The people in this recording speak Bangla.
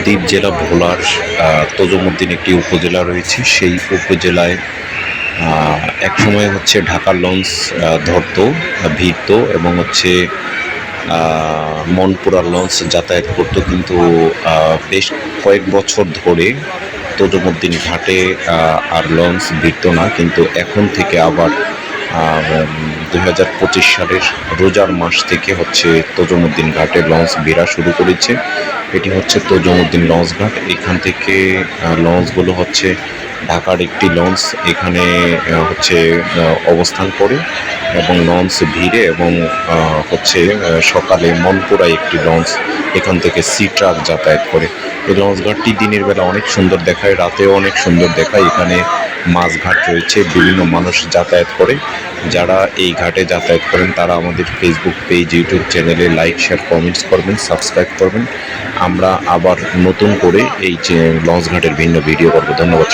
দ্বীপ জেলা ভোলার তজুমুদ্দিন একটি উপজেলা রয়েছে। সেই উপজেলায় একসময় হচ্ছে ঢাকার লঞ্চ ধরতো, ভিড়তো এবং হচ্ছে মনপুরার লঞ্চ যাতায়াত করতো, কিন্তু বেশ কয়েক বছর ধরে তজুমুদ্দিন ঘাটে আর লঞ্চ ভিড়তো না। কিন্তু এখন থেকে আবার 2025 সালের রোজার মাস থেকে হচ্ছে তজুমুদ্দিন ঘাটে লঞ্চ ভিড়া শুরু করেছে। এটি হচ্ছে তজুমুদ্দিন লঞ্চ ঘাট। এখান থেকে লঞ্চগুলো হচ্ছে ঢাকার একটি লঞ্চ এখানে হচ্ছে অবস্থান করে এবং লঞ্চ ভিড়ে এবং হচ্ছে সকালে মনপুরায় একটি লঞ্চ এখান থেকে সি ট্রাক যাতায়াত করে। এই লঞ্চ ঘাটটি দিনের বেলা অনেক সুন্দর দেখায়, রাতেও অনেক সুন্দর দেখায়। এখানে মাছঘাট রয়েছে, বিভিন্ন মানুষ যাতায়াত করে। যারা এই ঘাটে যাতায়াত করেন তারা আমাদের ফেসবুক পেজ, ইউটিউব চ্যানেলে লাইক, শেয়ার, কমেন্টস করবেন, সাবস্ক্রাইব করবেন। আমরা আবার নতুন করে এই লঞ্চ ঘাটের ভিন্ন ভিডিও করবো। ধন্যবাদ।